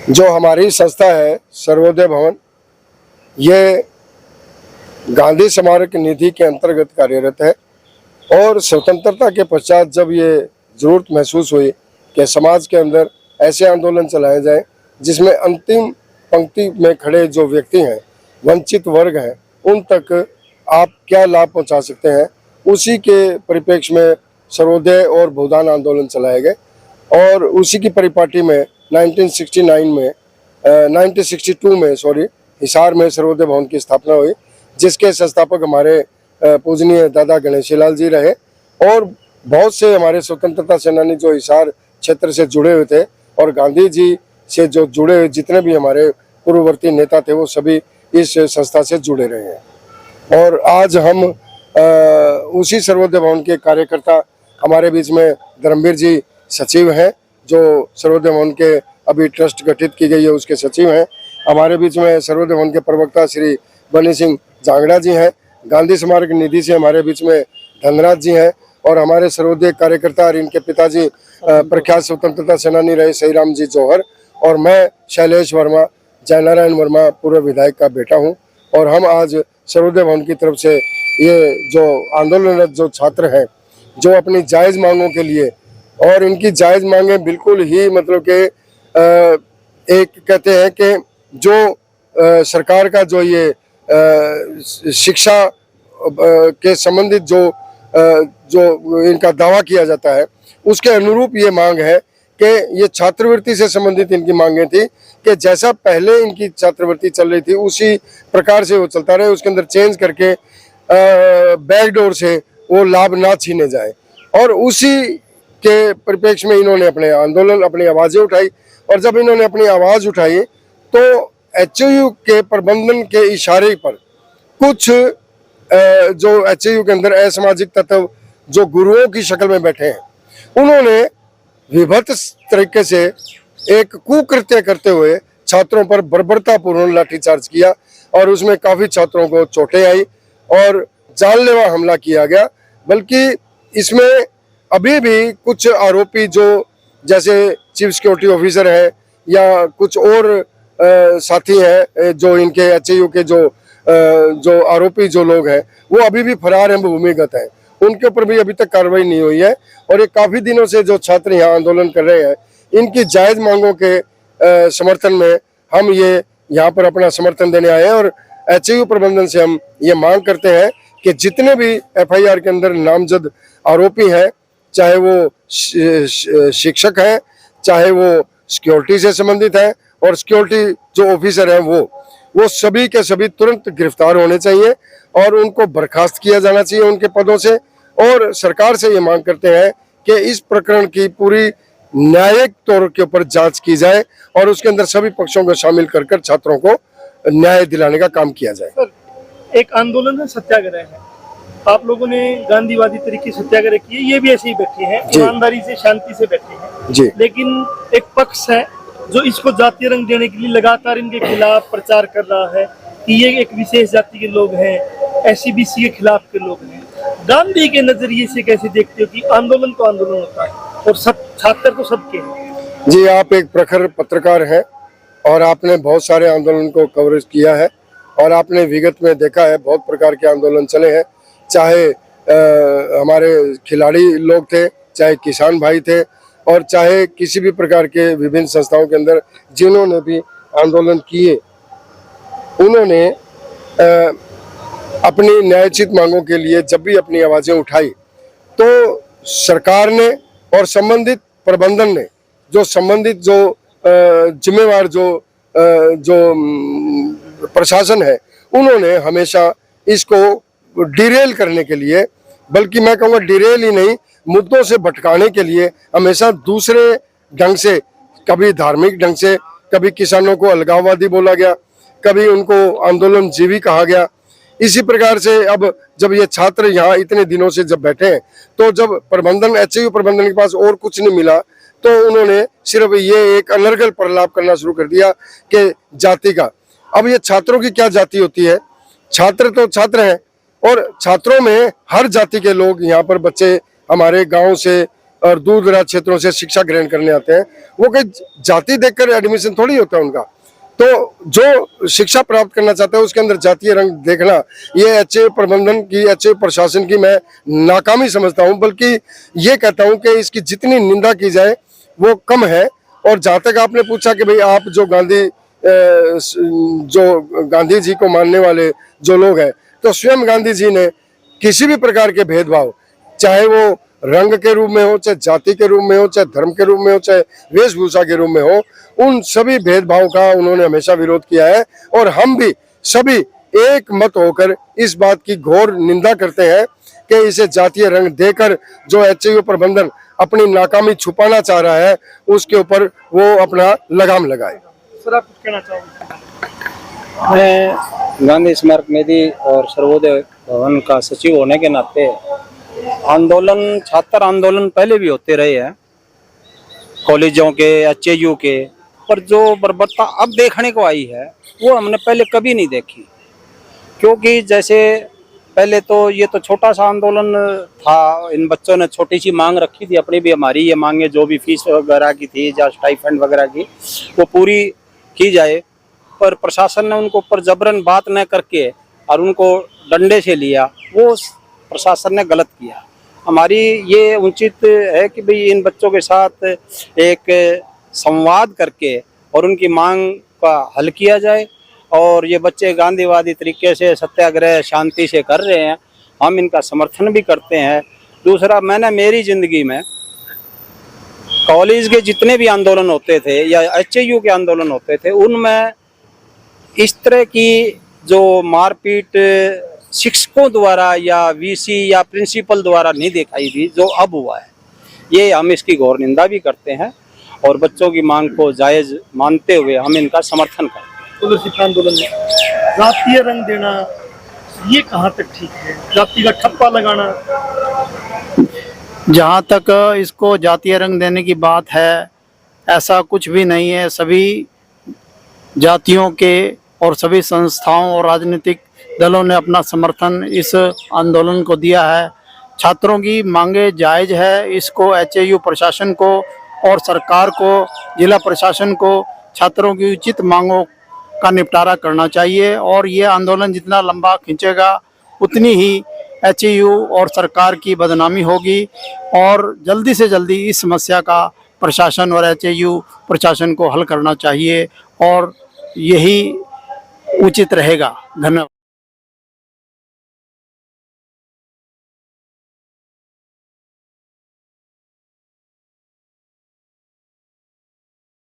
जो हमारी संस्था है सर्वोदय भवन, ये गांधी स्मारक निधि के अंतर्गत कार्यरत है। और स्वतंत्रता के पश्चात जब ये ज़रूरत महसूस हुई कि समाज के अंदर ऐसे आंदोलन चलाए जाएं जिसमें अंतिम पंक्ति में खड़े जो व्यक्ति हैं, वंचित वर्ग हैं, उन तक आप क्या लाभ पहुंचा सकते हैं, उसी के परिप्रेक्ष्य में सर्वोदय और भूदान आंदोलन चलाए गए। और उसी की परिपाटी में 1962 में हिसार में सर्वोदय भवन की स्थापना हुई, जिसके संस्थापक हमारे पूजनीय दादा गणेशीलाल जी रहे। और बहुत से हमारे स्वतंत्रता सेनानी जो हिसार क्षेत्र से जुड़े हुए थे और गांधी जी से जो जुड़े हुए जितने भी हमारे पूर्ववर्ती नेता थे, वो सभी इस संस्था से जुड़े रहे हैं। और आज हम उसी सर्वोदय भवन के कार्यकर्ता, हमारे बीच में धर्मवीर जी सचिव हैं, जो सर्वोदय भवन के अभी ट्रस्ट गठित की गई है उसके सचिव हैं। हमारे बीच में सर्वोदय भवन के प्रवक्ता श्री बनी सिंह जांगड़ा जी हैं। गांधी स्मारक निधि से हमारे बीच में धनराज जी हैं। और हमारे सर्वोदय कार्यकर्ता और इनके पिताजी प्रख्यात स्वतंत्रता सेनानी रहे सहीराम जी जौहर। और मैं शैलेश वर्मा, जयनारायण वर्मा, पूर्व विधायक का बेटा हूं। और हम आज सर्वोदय भवन की तरफ से ये जो आंदोलनरत जो छात्र हैं, जो अपनी जायज़ मांगों के लिए, और इनकी जायज़ मांगे बिल्कुल ही मतलब कि एक कहते हैं कि जो सरकार का जो ये शिक्षा के संबंधित जो इनका दावा किया जाता है, उसके अनुरूप ये मांग है कि ये छात्रवृत्ति से संबंधित इनकी मांगे थी कि जैसा पहले इनकी छात्रवृत्ति चल रही थी उसी प्रकार से वो चलता रहे, उसके अंदर चेंज करके बैकडोर से वो लाभ ना छीने जाए। और उसी के परिप्रेक्ष्य में इन्होंने अपनी आवाज़ें उठाई। और जब इन्होंने अपनी आवाज़ उठाई तो एचयू के प्रबंधन के इशारे पर कुछ जो एचयू के अंदर असामाजिक तत्व जो गुरुओं की शक्ल में बैठे हैं, उन्होंने विभत्स तरीके से एक कुकृत्य करते हुए छात्रों पर बर्बरतापूर्ण लाठीचार्ज किया। और उसमें काफ़ी छात्रों को चोटें आई और जानलेवा हमला किया गया। बल्कि इसमें अभी भी कुछ आरोपी जो जैसे चीफ सिक्योरिटी ऑफिसर है या कुछ और साथी हैं जो इनके एचयू के जो आरोपी जो लोग हैं, वो अभी भी फरार हैं, भूमिगत हैं। उनके ऊपर भी अभी तक कार्रवाई नहीं हुई है। और ये काफ़ी दिनों से जो छात्र यहाँ आंदोलन कर रहे हैं, इनकी जायज़ मांगों के समर्थन में हम ये यहाँ पर अपना समर्थन देने आए हैं। और एचयू प्रबंधन से हम ये मांग करते हैं कि जितने भी एफआईआर के अंदर नामजद आरोपी हैं, चाहे वो शिक्षक हैं, चाहे वो सिक्योरिटी से संबंधित हैं, और सिक्योरिटी जो ऑफिसर हैं, वो सभी के सभी तुरंत गिरफ्तार होने चाहिए और उनको बर्खास्त किया जाना चाहिए उनके पदों से। और सरकार से ये मांग करते हैं कि इस प्रकरण की पूरी न्यायिक तौर के ऊपर जांच की जाए और उसके अंदर सभी पक्षों को शामिल कर छात्रों को न्याय दिलाने का काम किया जाए। सर, एक आंदोलन है, सत्याग्रह है, आप लोगों ने गांधीवादी तरीके से सत्याग्रह किए, ये भी ऐसे ही बैठे हैं, ईमानदारी से शांति से बैठे हैं जी। लेकिन एक पक्ष है जो इसको जातीय रंग देने के लिए लगातार इनके खिलाफ प्रचार कर रहा है कि ये एक विशेष जाति के लोग हैं, एससीबीसी के खिलाफ के लोग हैं। गांधी के नजरिए से कैसे देखते हो कि आंदोलन तो आंदोलन होता है और सब छात्र तो सबके हैं? जी, आप एक प्रखर पत्रकार हैं और आपने बहुत सारे आंदोलन को कवरेज किया है और आपने विगत में देखा है बहुत प्रकार के आंदोलन चले हैं, चाहे हमारे खिलाड़ी लोग थे, चाहे किसान भाई थे, और चाहे किसी भी प्रकार के विभिन्न संस्थाओं के अंदर जिन्होंने भी आंदोलन किए, उन्होंने अपनी न्यायोचित मांगों के लिए जब भी अपनी आवाज़ें उठाई तो सरकार ने और संबंधित प्रबंधन ने, जो संबंधित जो जिम्मेवार जो प्रशासन है, उन्होंने हमेशा इसको डिरेल करने के लिए, बल्कि मैं कहूँगा डिरेल ही नहीं, मुद्दों से भटकाने के लिए हमेशा दूसरे ढंग से, कभी धार्मिक ढंग से, कभी किसानों को अलगाववादी बोला गया, कभी उनको आंदोलन जीवी कहा गया। इसी प्रकार से अब जब ये छात्र यहाँ इतने दिनों से जब बैठे हैं, तो जब प्रबंधन, एचयू प्रबंधन के पास और कुछ नहीं मिला, तो उन्होंने सिर्फ ये एक अनर्गल प्रलाप करना शुरू कर दिया कि जाति का। अब ये छात्रों की क्या जाति होती है? छात्र तो छात्र हैं और छात्रों में हर जाति के लोग, यहाँ पर बच्चे हमारे गांव से और दूर दराज क्षेत्रों से शिक्षा ग्रहण करने आते हैं, वो कोई जाति देखकर एडमिशन थोड़ी होता है उनका। तो जो शिक्षा प्राप्त करना चाहता है उसके अंदर जातीय रंग देखना, ये एचए प्रबंधन की, एचए प्रशासन की मैं नाकामी समझता हूँ। बल्कि ये कहता हूँ कि इसकी जितनी निंदा की जाए वो कम है। और जहाँ तक आपने पूछा कि भाई आप जो गांधी जी को मानने वाले जो लोग हैं, तो स्वयं गांधी जी ने किसी भी प्रकार के भेदभाव, चाहे वो रंग के रूप में हो, चाहे जाति के रूप में हो, चाहे धर्म के रूप में हो, चाहे वेशभूषा के रूप में हो, उन सभी भेदभाव का उन्होंने हमेशा विरोध किया है। और हम भी सभी एक मत होकर इस बात की घोर निंदा करते हैं कि इसे जातीय रंग देकर जो एचयू प्रबंधन अपनी नाकामी छुपाना चाह रहा है, उसके ऊपर वो अपना लगाम लगाए। सर, आप कुछ कहना चाहोगे? मैं गांधी स्मारक निधि और सर्वोदय भवन का सचिव होने के नाते आंदोलन, छात्र आंदोलन पहले भी होते रहे हैं कॉलेजों के, एचयू के, पर जो बर्बरता अब देखने को आई है वो हमने पहले कभी नहीं देखी। क्योंकि जैसे पहले तो ये तो छोटा सा आंदोलन था, इन बच्चों ने छोटी सी मांग रखी थी अपनी भी, हमारी ये मांगे जो भी फीस वगैरह की थी या स्टाइपेंड वगैरह की वो पूरी की जाए, पर प्रशासन ने उनको ऊपर जबरन बात न करके और उनको डंडे से लिया, वो प्रशासन ने गलत किया। हमारी ये उचित है कि भाई इन बच्चों के साथ एक संवाद करके और उनकी मांग का हल किया जाए। और ये बच्चे गांधीवादी तरीके से सत्याग्रह शांति से कर रहे हैं, हम इनका समर्थन भी करते हैं। दूसरा, मैंने मेरी ज़िंदगी में कॉलेज के जितने भी आंदोलन होते थे या एचयू के आंदोलन होते थे, उनमें इस तरह की जो मारपीट शिक्षकों द्वारा या वीसी या प्रिंसिपल द्वारा नहीं दिखाई दी जो अब हुआ है। ये हम इसकी घोर निंदा भी करते हैं और बच्चों की मांग को जायज़ मानते हुए हम इनका समर्थन करते हैं। आंदोलन में जातीय रंग देना ये कहाँ तक ठीक है? जाति का ठप्पा लगाना? जहाँ तक इसको जातीय रंग देने की बात है, ऐसा कुछ भी नहीं है। सभी जातियों के और सभी संस्थाओं और राजनीतिक दलों ने अपना समर्थन इस आंदोलन को दिया है। छात्रों की मांगे जायज़ है, इसको एचयू प्रशासन को और सरकार को, जिला प्रशासन को छात्रों की उचित मांगों का निपटारा करना चाहिए। और ये आंदोलन जितना लंबा खींचेगा उतनी ही एचयू और सरकार की बदनामी होगी और जल्दी से जल्दी इस समस्या का प्रशासन और एचयू प्रशासन को हल करना चाहिए और यही उचित रहेगा। धन्यवाद।